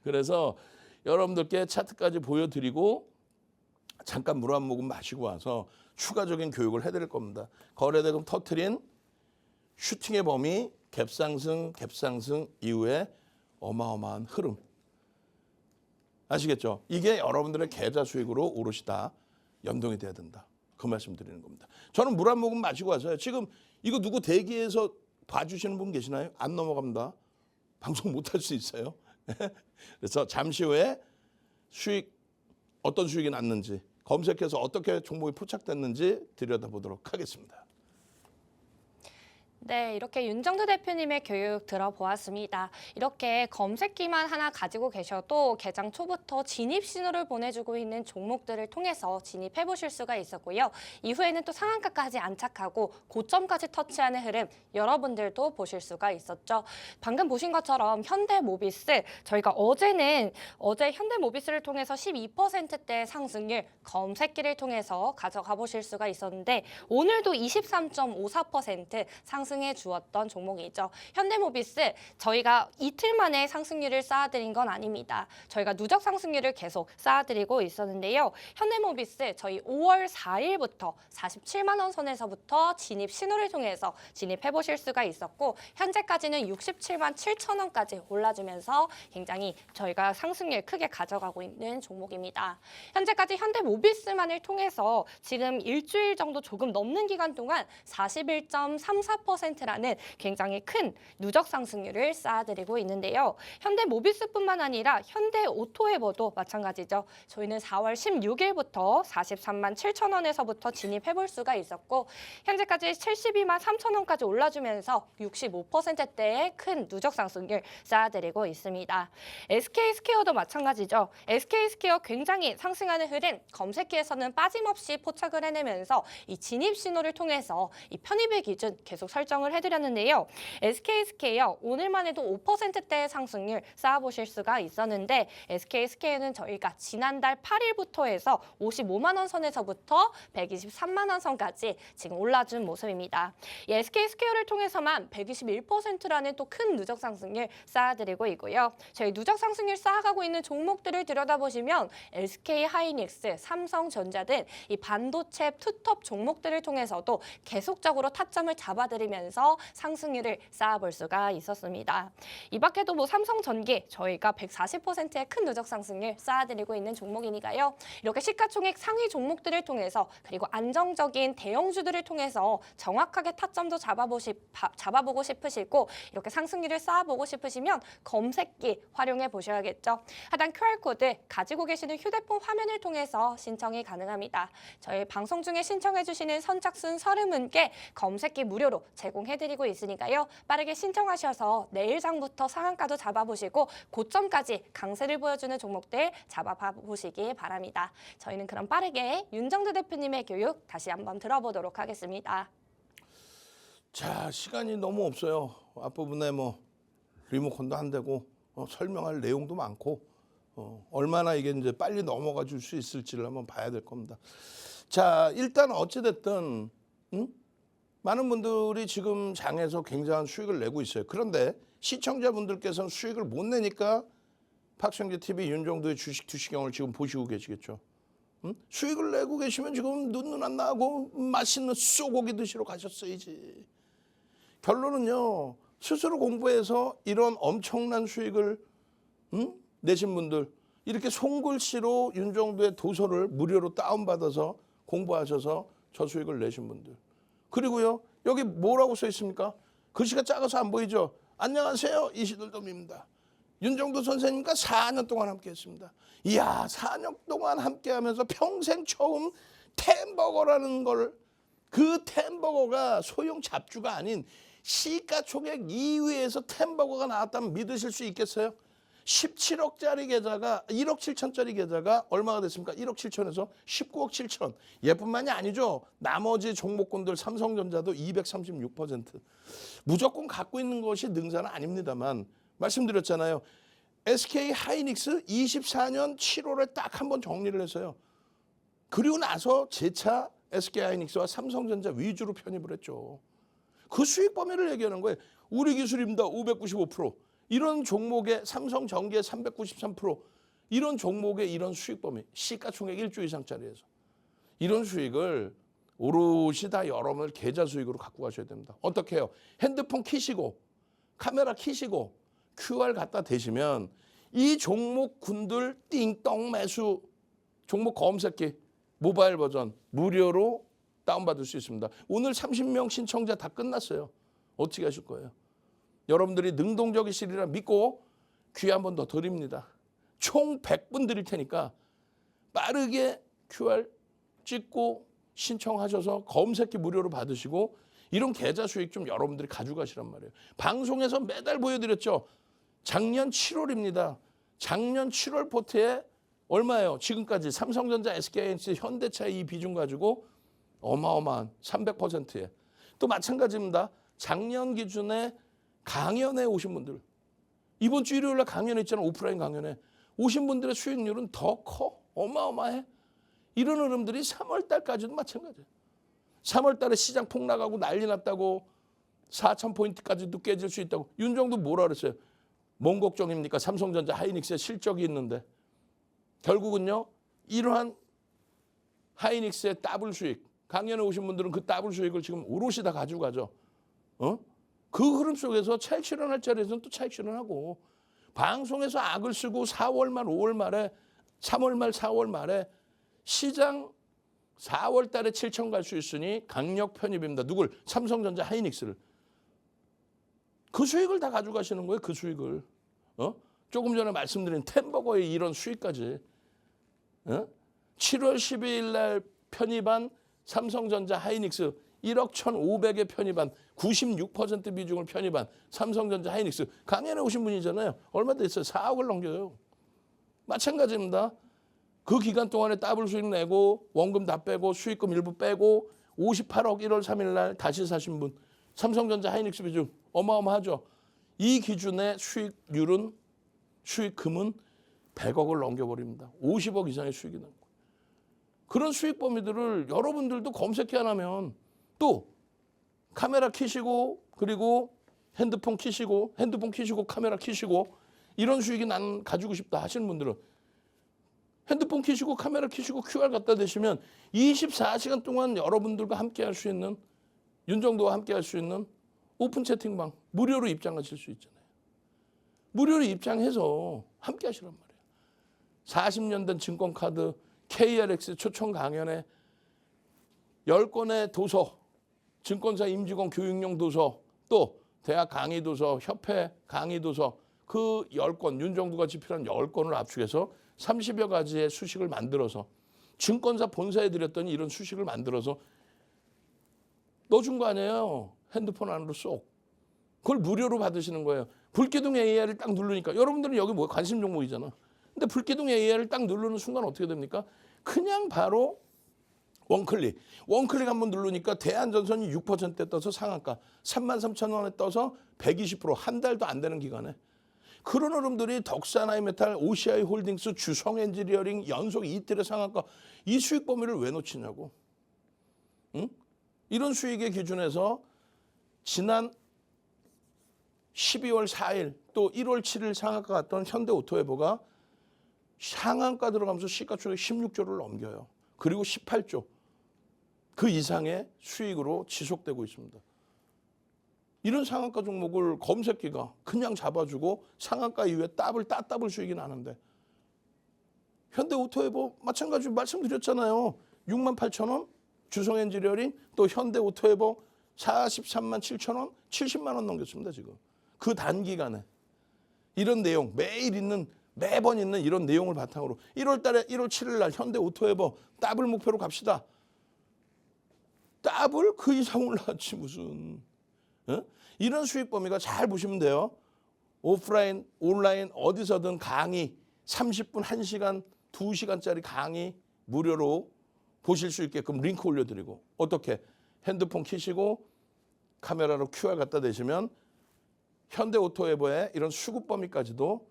그래서 여러분들께 차트까지 보여드리고 잠깐 물 한 모금 마시고 와서 추가적인 교육을 해드릴 겁니다. 거래대금 터트린 슈팅의 범위 갭상승 이후에 어마어마한 흐름. 아시겠죠? 이게 여러분들의 계좌 수익으로 오롯이 다 연동이 돼야 된다. 그 말씀 드리는 겁니다. 저는 물 한 모금 마시고 와서요. 지금 이거 누구 대기해서 봐주시는 분 계시나요? 안 넘어갑니다. 방송 못할 수 있어요. 그래서 잠시 후에 수익 어떤 수익이 났는지 검색해서 어떻게 종목이 포착됐는지 들여다보도록 하겠습니다. 네, 이렇게 윤정두 대표님의 교육 들어보았습니다. 이렇게 검색기만 하나 가지고 계셔도 개장 초부터 진입 신호를 보내주고 있는 종목들을 통해서 진입해 보실 수가 있었고요. 이후에는 또 상한가까지 안착하고 고점까지 터치하는 흐름 여러분들도 보실 수가 있었죠. 방금 보신 것처럼 현대모비스 저희가 어제 현대모비스를 통해서 12%대 상승률 검색기를 통해서 가져가 보실 수가 있었는데 오늘도 23.54% 상승 해 주었던 종목이죠. 현대모비스 저희가 이틀 만에 상승률을 쌓아드린 건 아닙니다. 저희가 누적 상승률을 계속 쌓아드리고 있었는데요. 현대모비스 저희 5월 4일부터 47만 원 선에서부터 진입 신호를 통해서 진입해 보실 수가 있었고 현재까지는 67만 7천 원까지 올라주면서 굉장히 저희가 상승률 크게 가져가고 있는 종목입니다. 현재까지 현대모비스만을 통해서 지금 일주일 정도 조금 넘는 기간 동안 41.34% 라는 굉장히 큰 누적 상승률을 쌓아드리고 있는데요. 현대모비스뿐만 아니라 현대오토에버도 마찬가지죠. 저희는 4월 16일부터 43만 7천 원에서부터 진입해볼 수가 있었고 현재까지 72만 3천 원까지 올라주면서 65%대의 큰 누적 상승률 쌓아드리고 있습니다. SK스퀘어도 마찬가지죠. SK스퀘어 굉장히 상승하는 흐름 검색기에서는 빠짐없이 포착을 해내면서 이 진입 신호를 통해서 이 편입의 기준 계속 설정을 해드렸는데요. SK스퀘어 오늘만 해도 5%대의 상승률 쌓아보실 수가 있었는데 SK스퀘어는 저희가 지난달 8일부터 해서 55만 원 선에서부터 123만 원 선까지 지금 올라준 모습입니다. 이 SK스퀘어를 통해서만 121%라는 또 큰 누적 상승률 쌓아드리고 있고요. 저희 누적 상승률 쌓아가고 있는 종목들을 들여다보시면 SK하이닉스, 삼성전자 등 이 반도체 투톱 종목들을 통해서도 계속적으로 타점을 잡아드리면서 상승률을 쌓아볼 수가 있었습니다. 이 밖에도 삼성전기 저희가 140%의 큰 누적 상승률 쌓아드리고 있는 종목이니까요. 이렇게 시가총액 상위 종목들을 통해서 그리고 안정적인 대형주들을 통해서 정확하게 타점도 잡아보고 싶으시고 이렇게 상승률을 쌓아보고 싶으시면 검색기 활용해 보셔야겠죠. 하단 QR코드 가지고 계시는 휴대폰 화면을 통해서 신청이 가능합니다. 저희 방송 중에 신청해 주시는 선착순 30분께 검색기 무료로 제공해드리고 있으니까요. 빠르게 신청하셔서 내일장부터 상한가도 잡아보시고 고점까지 강세를 보여주는 종목들 잡아보시기 바랍니다. 저희는 그럼 빠르게 윤정두 대표님의 교육 다시 한번 들어보도록 하겠습니다. 자, 시간이 너무 없어요. 앞부분에 리모컨도 안 되고 설명할 내용도 많고 얼마나 이게 이제 빨리 넘어가 줄 수 있을지를 한번 봐야 될 겁니다. 자, 일단 어찌됐든 많은 분들이 지금 장에서 굉장한 수익을 내고 있어요. 그런데 시청자분들께서는 수익을 못 내니까 박성재 TV 윤정두의 주식 투시경을 지금 보시고 계시겠죠. 수익을 내고 계시면 지금 눈 안 나고 맛있는 쏘고기 드시러 가셨어야지. 결론은요. 스스로 공부해서 이런 엄청난 수익을 내신 분들 이렇게 손글씨로 윤정두의 도서를 무료로 다운받아서 공부하셔서 저 수익을 내신 분들. 그리고요. 여기 뭐라고 써 있습니까? 글씨가 작아서 안 보이죠? 안녕하세요. 이시들돔입니다. 윤정두 선생님과 4년 동안 함께했습니다. 이야 4년 동안 함께하면서 평생 처음 템버거라는 그 템버거가 소형 잡주가 아닌 시가총액 2위에서 템버거가 나왔다면 믿으실 수 있겠어요? 17억짜리 계좌가 1억 7천짜리 계좌가 얼마가 됐습니까? 1억 7천에서 19억 7천. 얘뿐만이 아니죠. 나머지 종목군들 삼성전자도 236%. 무조건 갖고 있는 것이 능사는 아닙니다만 말씀드렸잖아요. SK하이닉스 24년 7월에 딱 한 번 정리를 했어요. 그리고 나서 재차 SK하이닉스와 삼성전자 위주로 편입을 했죠. 그 수익 범위를 얘기하는 거예요. 우리 기술입니다. 595%. 이런 종목의 삼성전기의 393%. 이런 종목의 이런 수익 범위. 시가총액 1조 이상짜리에서. 이런 수익을 오롯이 다 여러분들 계좌 수익으로 갖고 가셔야 됩니다. 어떻게 해요? 핸드폰 키시고 카메라 키시고 QR 갖다 대시면 이 종목군들 띵똥 매수 종목 검색기 모바일 버전 무료로 다운받을 수 있습니다. 오늘 30명 신청자 다 끝났어요. 어떻게 하실 거예요? 여러분들이 능동적이시리라 믿고 기회 한 번 더 드립니다. 총 100분 드릴 테니까 빠르게 QR 찍고 신청하셔서 검색기 무료로 받으시고 이런 계좌 수익 좀 여러분들이 가져가시란 말이에요. 방송에서 매달 보여드렸죠. 작년 7월입니다. 작년 7월 포트에 얼마예요? 지금까지 삼성전자, SK하이닉스, 현대차 이 비중 가지고 어마어마한 300%에 또 마찬가지입니다. 작년 기준에 강연에 오신 분들 이번 주 일요일 날 강연 있잖아. 오프라인 강연에 오신 분들의 수익률은 더 커. 어마어마해. 이런 흐름들이 3월 달까지도 마찬가지예요. 3월 달에 시장 폭락하고 난리 났다고 4,000포인트까지도 깨질 수 있다고 윤정도 뭐라 그랬어요? 뭔 걱정입니까? 삼성전자 하이닉스에 실적이 있는데 결국은요. 이러한 하이닉스의 더블 수익 강연에 오신 분들은 그 더블 수익을 지금 오롯이 다 가지고 가죠. 그 흐름 속에서 차익 실현할 자리에서는 또 차익 실현하고 방송에서 악을 쓰고 4월 말 5월 말에 3월 말 4월 말에 시장 4월 달에 7천 갈 수 있으니 강력 편입입니다. 누굴? 삼성전자 하이닉스를. 그 수익을 다 가져가시는 거예요. 그 수익을. 조금 전에 말씀드린 템버거의 이런 수익까지. 7월 12일 날 편입한 삼성전자 하이닉스 1억 1,500에 편입한 96% 비중을 편입한 삼성전자 하이닉스 강연에 오신 분이잖아요. 얼마 됐어요? 4억을 넘겨요. 마찬가지입니다. 그 기간 동안에 더블 수익 내고 원금 다 빼고 수익금 일부 빼고 58억 1월 3일 날 다시 사신 분 삼성전자 하이닉스 비중 어마어마하죠. 이 기준의 수익률은 수익금은 100억을 넘겨버립니다. 50억 이상의 수익이 나고 그런 수익 범위들을 여러분들도 검색해 안 하면 또 카메라 키시고 그리고 핸드폰 키시고 카메라 키시고 이런 수익이 난 가지고 싶다 하시는 분들은 핸드폰 키시고 카메라 키시고 QR 갖다 대시면 24시간 동안 여러분들과 함께 할 수 있는 윤정도와 함께 할 수 있는 오픈 채팅방 무료로 입장하실 수 있잖아요. 무료로 입장해서 함께 하시란 말이에요. 40년 된 증권카드 KRX 초청 강연에 10권의 도서 증권사 임직원 교육용 도서 또 대학 강의 도서 협회 강의 도서 그 10권 윤정도가 집필한 10권을 압축해서 30여 가지의 수식을 만들어서 증권사 본사에 드렸더니 이런 수식을 만들어서 넣어준 거 아니에요. 핸드폰 안으로 쏙. 그걸 무료로 받으시는 거예요. 불기둥 AI를 딱 누르니까 여러분들은 여기 뭐 관심 종목이잖아. 근데 불기둥 AI를 딱 누르는 순간 어떻게 됩니까? 그냥 바로 원클릭 한번 누르니까 대한전선이 6%에 떠서 상한가 33,000원에 떠서 120% 한 달도 안 되는 기간에 그런 흐름들이 덕산하이메탈, OCI 홀딩스, 주성엔지니어링 연속 이틀의 상한가 이 수익 범위를 왜 놓치냐고. 응? 이런 수익의 기준에서 지난 12월 4일 또 1월 7일 상한가 갔던 현대오토웨버가 상한가 들어가면서 시가총액 16조를 넘겨요. 그리고 18조 그 이상의 수익으로 지속되고 있습니다. 이런 상한가 종목을 검색기가 그냥 잡아주고 상한가 이후에 따블 수익이 나는데 현대오토웨버 마찬가지로 말씀드렸잖아요. 68,000원 주성엔지니어링 또 현대오토웨버 43만 7천원 70만 원 넘겼습니다. 지금 그 단기간에 이런 내용 매번 있는 이런 내용을 바탕으로 1월 7일 날 현대오토웨버 더블 목표로 갑시다. 더블 그 이상 올라왔지 무슨. 이런 수익 범위가 잘 보시면 돼요. 오프라인, 온라인 어디서든 강의 30분, 1시간, 2시간짜리 강의 무료로 보실 수 있게끔 링크 올려드리고 어떻게 핸드폰 키시고 카메라로 QR 갖다 대시면 현대오토웨버의 이런 수급 범위까지도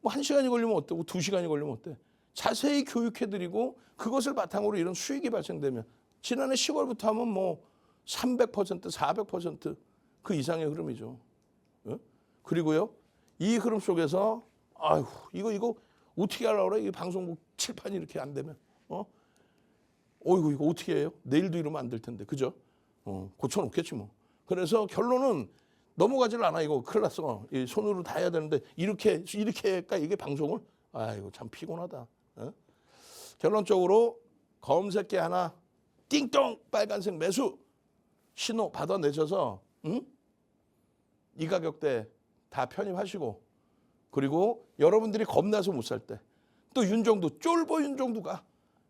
뭐 1시간이 걸리면 어때? 2시간이 걸리면 어때? 자세히 교육해드리고 그것을 바탕으로 이런 수익이 발생되면 지난해 10월부터 하면 뭐 300%, 400%그 이상의 흐름이죠. 그리고요, 이 흐름 속에서 아휴 이거 어떻게 하려고 그래? 이 방송국 칠판이 이렇게 안 되면 어이구 이거 어떻게 해요? 내일도 이러면 안 될 텐데, 그죠? 고쳐놓겠지 뭐. 그래서 결론은 넘어가질 않아. 이거 큰일 났어. 이 손으로 다 해야 되는데 이렇게 할까 이게 방송을? 아이고 참 피곤하다. 어? 결론적으로 검색기 하나 띵동 빨간색 매수 신호 받아내셔서 이 가격대 다 편입하시고, 그리고 여러분들이 겁나서 못 살 때 또 윤정두 쫄보 윤정두가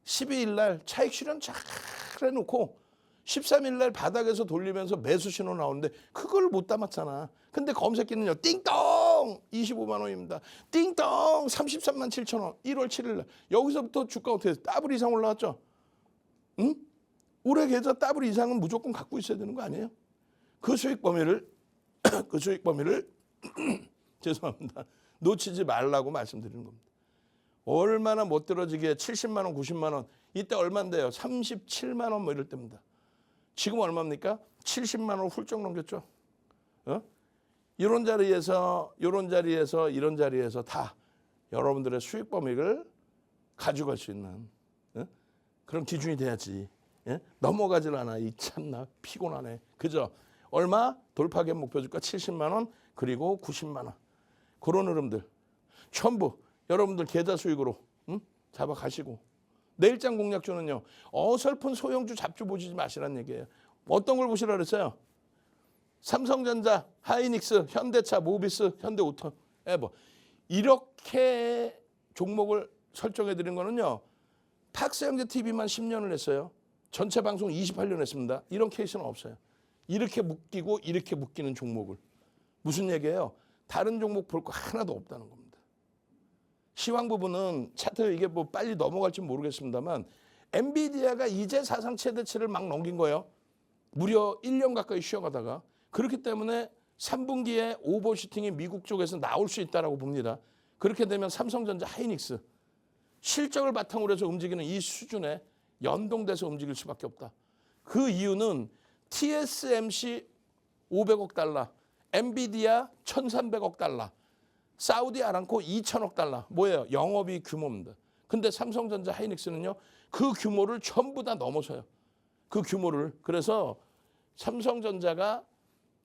12일 날 차익 실현 잘 해놓고 13일 날 바닥에서 돌리면서 매수 신호 나오는데 그걸 못 담았잖아. 근데 검색기는요. 띵동 25만 원입니다. 띵동 33만 7천 원. 1월 7일 날 여기서부터 주가 어떻게 해서 더블 이상 올라왔죠? 응? 올해 계좌 더블 이상은 무조건 갖고 있어야 되는 거 아니에요? 그 수익 범위를 죄송합니다. 놓치지 말라고 말씀드리는 겁니다. 얼마나 못 들어지게 70만 원, 90만 원. 이때 얼마인데요? 37만 원 뭐 이럴 때입니다. 지금 얼마입니까? 70만 원 훌쩍 넘겼죠. 이런 자리에서 이런 자리에서 다 여러분들의 수익 범위를 가져갈 수 있는 그런 기준이 돼야지. 넘어가질 않아. 이 참나 피곤하네. 그죠? 얼마? 돌파갭 목표주가 70만 원 그리고 90만 원. 그런 흐름들 전부 여러분들 계좌 수익으로 잡아가시고, 내일장 공략주는요. 어설픈 소형주 잡주 보시지 마시라는 얘기예요. 어떤 걸 보시라 그랬어요? 삼성전자, 하이닉스, 현대차, 모비스, 현대오토, 에버. 이렇게 종목을 설정해 드린 거는요. 탁스형제 TV만 10년을 했어요. 전체 방송 28년 했습니다. 이런 케이스는 없어요. 이렇게 묶이고 이렇게 묶이는 종목을. 무슨 얘기예요? 다른 종목 볼 거 하나도 없다는 겁니다. 시황 부분은 차트 이게 뭐 빨리 넘어갈지 모르겠습니다만 엔비디아가 이제 사상 최대치를 막 넘긴 거예요. 무려 1년 가까이 쉬어가다가. 그렇기 때문에 3분기에 오버슈팅이 미국 쪽에서 나올 수 있다고 봅니다. 그렇게 되면 삼성전자, 하이닉스 실적을 바탕으로 해서 움직이는 이 수준에 연동돼서 움직일 수밖에 없다. 그 이유는 TSMC 500억 달러, 엔비디아 1,300억 달러, 사우디 아람코 2천억 달러. 뭐예요? 영업이익 규모입니다. 근데 삼성전자, 하이닉스는요. 그 규모를 전부 다 넘어서요. 그 규모를. 그래서 삼성전자가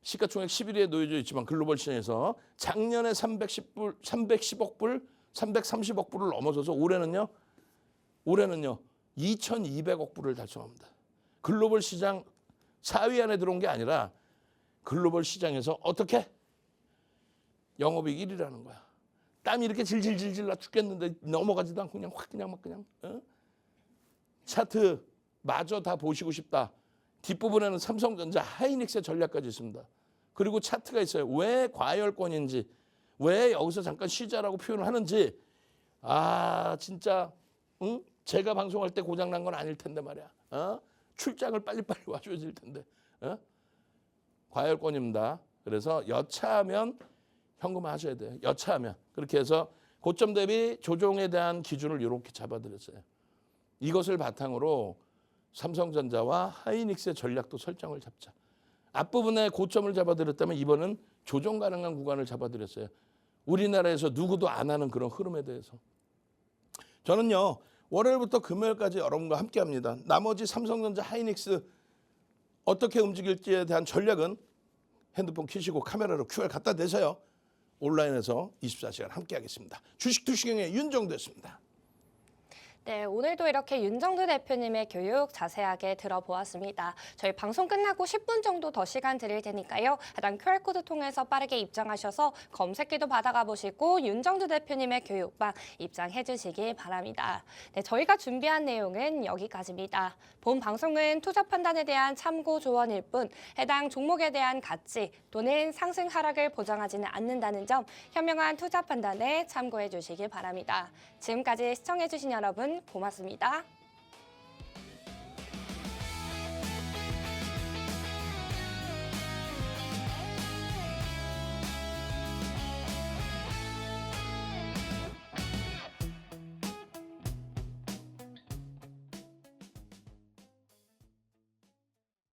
시가총액 11위에 놓여져 있지만 글로벌 시장에서 작년에 310억 불, 330억 불을 넘어서서 올해는요. 2,200억 불을 달성합니다. 글로벌 시장 4위 안에 들어온 게 아니라 글로벌 시장에서 어떻게? 영업이익 1위라는 거야. 땀이 이렇게 질질질질 나 죽겠는데 넘어가지도 않고 그냥 확 그냥 막 그냥. 차트 마저 다 보시고 싶다. 뒷부분에는 삼성전자, 하이닉스의 전략까지 있습니다. 그리고 차트가 있어요. 왜 과열권인지, 왜 여기서 잠깐 쉬자라고 표현을 하는지. 아 진짜 제가 방송할 때 고장난 건 아닐 텐데 말이야. 출장을 빨리빨리 와줘야 될 텐데. 과열권입니다. 그래서 여차하면 현금화하셔야 돼요. 여차하면. 그렇게 해서 고점 대비 조정에 대한 기준을 이렇게 잡아드렸어요. 이것을 바탕으로 삼성전자와 하이닉스의 전략도 설정을 잡자. 앞부분에 고점을 잡아드렸다면 이번은 조정 가능한 구간을 잡아드렸어요. 우리나라에서 누구도 안 하는 그런 흐름에 대해서. 저는요. 월요일부터 금요일까지 여러분과 함께합니다. 나머지 삼성전자, 하이닉스 어떻게 움직일지에 대한 전략은 핸드폰 켜시고 카메라로 QR 갖다 대세요. 온라인에서 24시간 함께하겠습니다. 주식 투시경의 윤정두였습니다. 네, 오늘도 이렇게 윤정두 대표님의 교육 자세하게 들어보았습니다. 저희 방송 끝나고 10분 정도 더 시간 드릴 테니까요. 해당 QR코드 통해서 빠르게 입장하셔서 검색기도 받아가 보시고 윤정두 대표님의 교육방 입장해 주시기 바랍니다. 네, 저희가 준비한 내용은 여기까지입니다. 본 방송은 투자 판단에 대한 참고 조언일 뿐 해당 종목에 대한 가치 또는 상승 하락을 보장하지는 않는다는 점 현명한 투자 판단에 참고해 주시기 바랍니다. 지금까지 시청해 주신 여러분 고맙습니다.